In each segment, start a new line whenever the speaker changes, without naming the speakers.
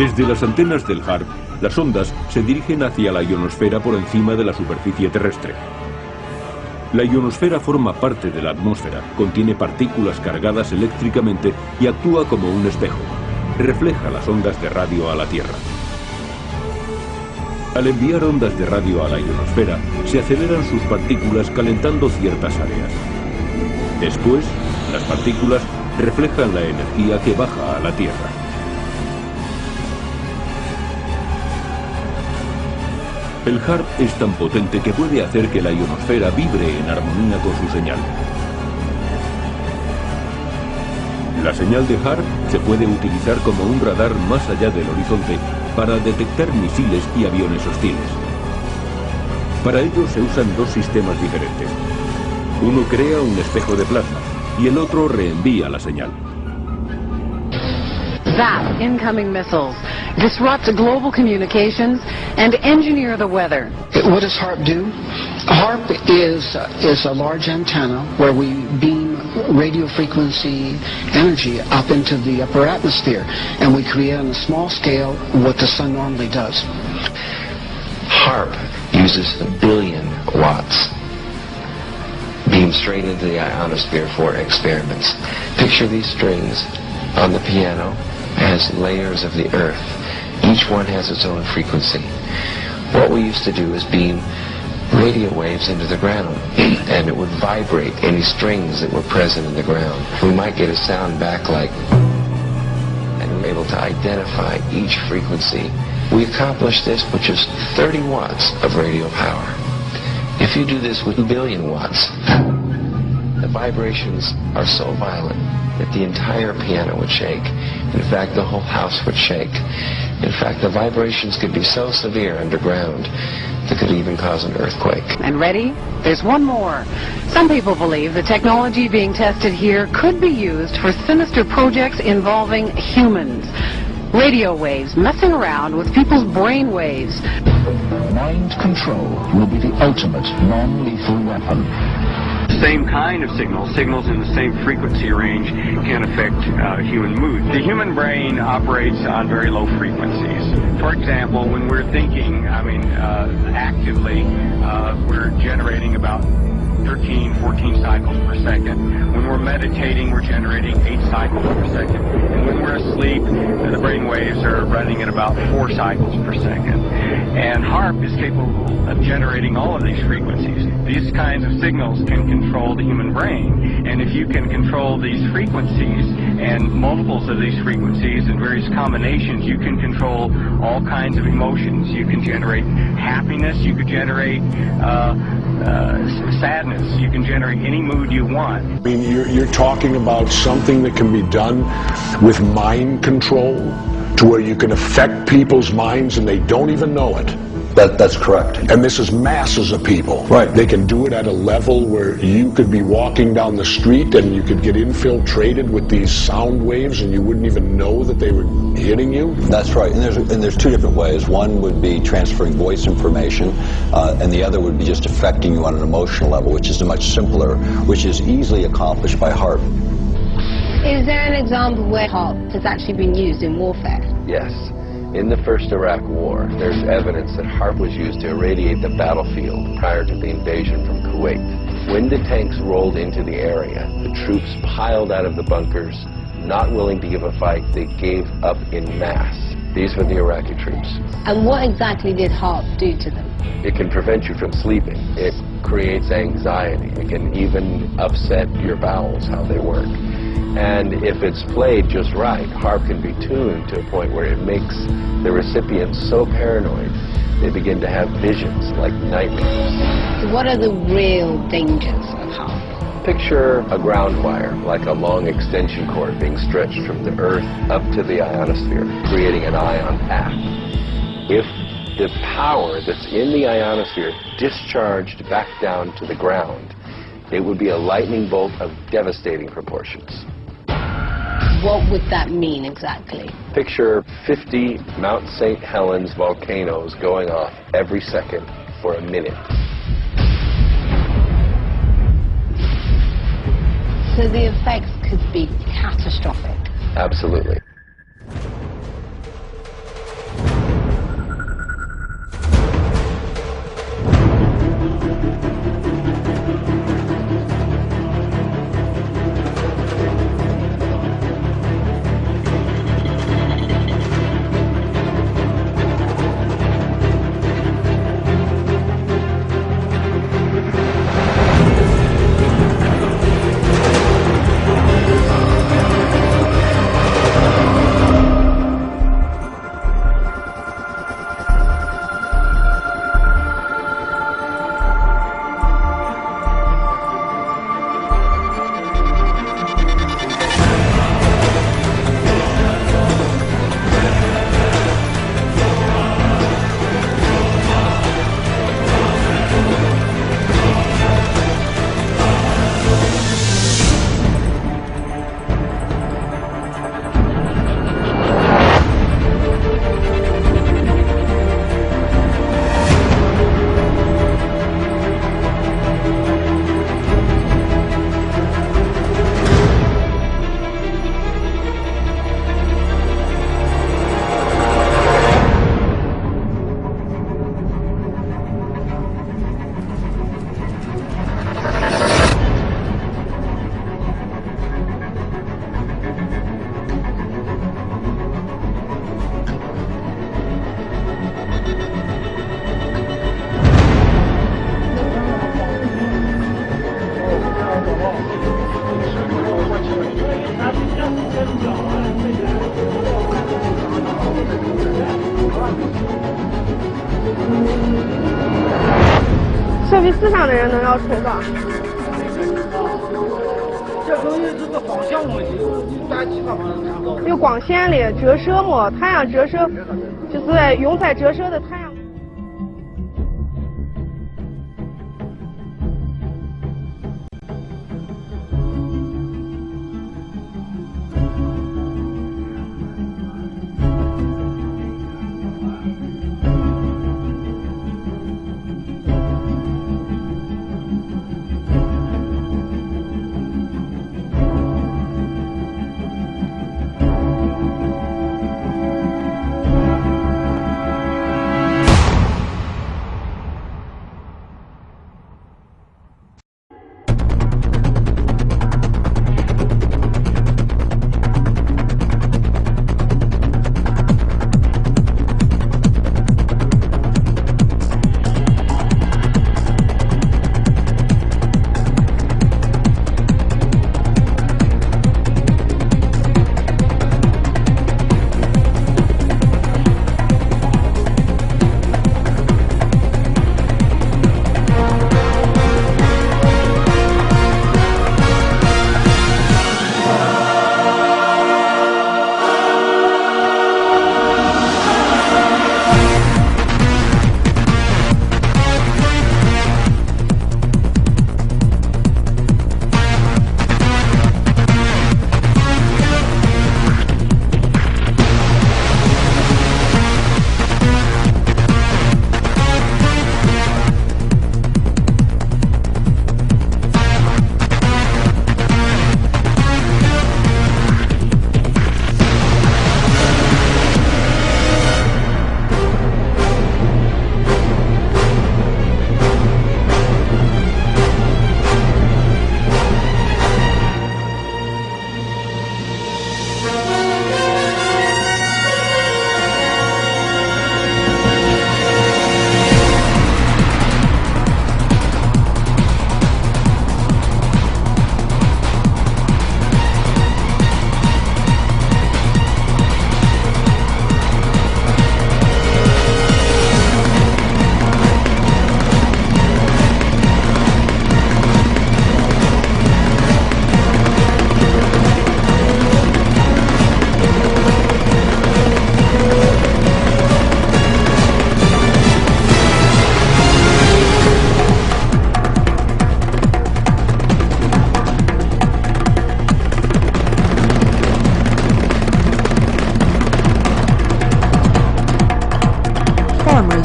Desde las antenas del HARP, las ondas se dirigen hacia la ionosfera por encima de la superficie terrestre. La ionosfera forma parte de la atmósfera, contiene partículas cargadas eléctricamente y actúa como un espejo. Refleja las ondas de radio a la Tierra. Al enviar ondas de radio a la ionosfera, se aceleran sus partículas calentando ciertas áreas. Después, las partículas reflejan la energía que baja a la Tierra. El HARP es tan potente que puede hacer que la ionosfera vibre en armonía con su señal. La señal de HARP se puede utilizar como un radar más allá del horizonte para detectar misiles y aviones hostiles. Para ello se usan dos sistemas diferentes. Uno crea un espejo de plasma y el otro reenvía la señal.
Zap incoming missiles, disrupt global communications, and engineer the weather.
What does HARP do? HARP is a large antenna where we beam radio frequency energy up into the upper atmosphere, and we create on a small scale what the sun normally does.
HARP uses 1 billion watts beamed straight into the ionosphere for experiments. Picture these strings on the piano as layers of the earth. Each one has its own frequency. What we used to do is beam radio waves into the ground, and it would vibrate any strings that were present in the ground. We might get a sound back like, and we were able to identify each frequency. We accomplished this with just 30 watts of radio power. If you do this with 1 billion watts, the vibrations are so violent that the entire piano would shake. In fact, the whole house would shake. In fact, the vibrations could be so severe underground that could even cause an earthquake.
And ready? There's one more. Some people believe the technology being tested here could be used for sinister projects involving humans. Radio waves messing around with people's brain waves.
Mind control will be the ultimate non-lethal weapon.
Same kind of signals in the same frequency range can affect human mood. The human brain operates on very low frequencies. For example, when we're thinking, actively, we're generating about 13, 14 cycles per second. When we're meditating, we're generating 8 cycles per second. And when we're asleep, the brain waves are running at about 4 cycles per second. And HARP is capable of generating all of these frequencies. These kinds of signals can control the human brain. And if you can control these frequencies and multiples of these frequencies and various combinations, you can control all kinds of emotions. You can generate happiness, you can generate sadness, you can generate any mood you want.
I mean, you're talking about something that can be done with mind control, to where you can affect people's minds and they don't even know it.
That's correct.
And this is masses of people.
Right.
They can do it at a level where you could be walking down the street and you could get infiltrated with these sound waves and you wouldn't even know that they were hitting you.
That's right. And there's two different ways. One would be transferring voice information, and the other would be just affecting you on an emotional level, which is much simpler, which is easily accomplished by HARP.
Is there an example where HARP has actually been used in warfare?
Yes. In the first Iraq War, there's evidence that HARP was used to irradiate the battlefield prior to the invasion from Kuwait. When the tanks rolled into the area, the troops piled out of the bunkers, not willing to give a fight. They gave up in mass. These were the Iraqi troops.
And what exactly did HARP do to them?
It can prevent you from sleeping. It creates anxiety. It can even upset your bowels, how they work. And if it's played just right, HARP can be tuned to a point where it makes the recipients so paranoid they begin to have visions like nightmares.
So what are the real dangers of HARP?
Picture a ground wire, like a long extension cord being stretched from the Earth up to the ionosphere, creating an ion path. If the power that's in the ionosphere discharged back down to the ground, it would be a lightning bolt of devastating proportions.
What would that mean exactly?
Picture 50 Mount St. Helens volcanoes going off every second for a minute.
So the effects could be catastrophic.
Absolutely.
思想的人能要处罚。
这东西是个方向问题，在其他方面看不到。
有光线的折射嘛，太阳折射就是用在折射的太阳。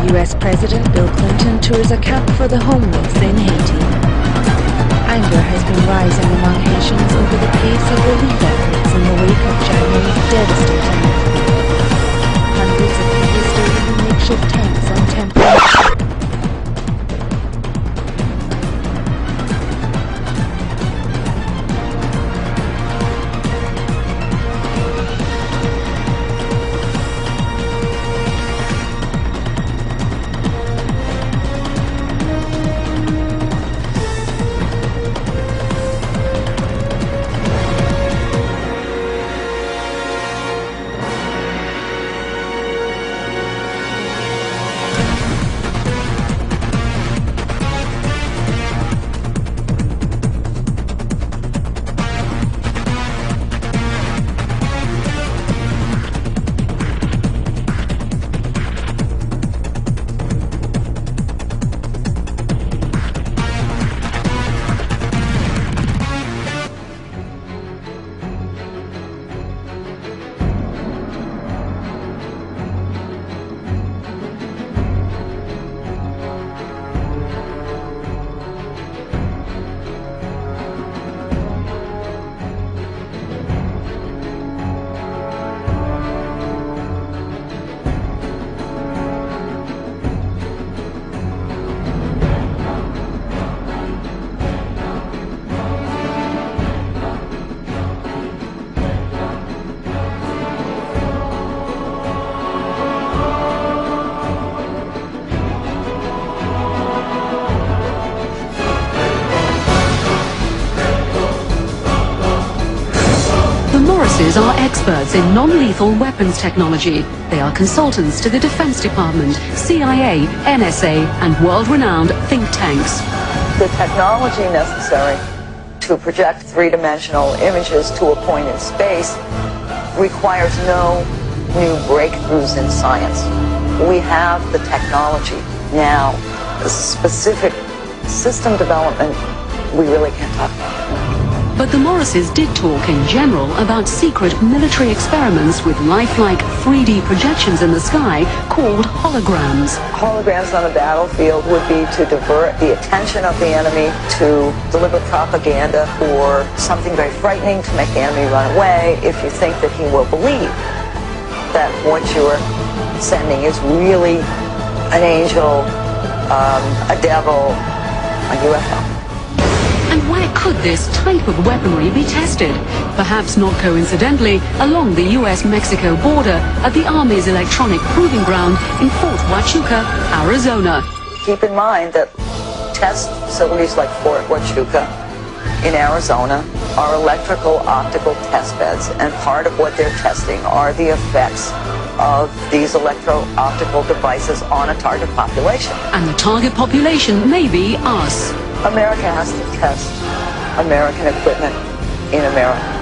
US President Bill Clinton tours a camp for the homeless in Haiti. Anger has been rising among Haitians over the pace of relief efforts in the wake of January's devastating earthquake. Hundreds of people stayed in makeshift tents and temporary.
Are experts in non-lethal weapons technology. They are consultants to the Defense Department, CIA, NSA, and world-renowned think tanks.
The technology necessary to project three-dimensional images to a point in space requires no new breakthroughs in science. We have the technology now. The specific system development we really can't talk about.
But the Morrises did talk in general about secret military experiments with lifelike 3D projections in the sky called holograms.
Holograms on a battlefield would be to divert the attention of the enemy, to deliver propaganda or something very frightening to make the enemy run away if you think that he will believe that what you're sending is really an angel, a devil, a UFO.
And where could this type of weaponry be tested? Perhaps not coincidentally, along the US-Mexico border at the Army's electronic proving ground in Fort Huachuca, Arizona.
Keep in mind that test facilities like Fort Huachuca in Arizona are electrical optical test beds, and part of what they're testing are the effects of these electro-optical devices on a target population.
And the target population may be us.
America has to test American equipment in America.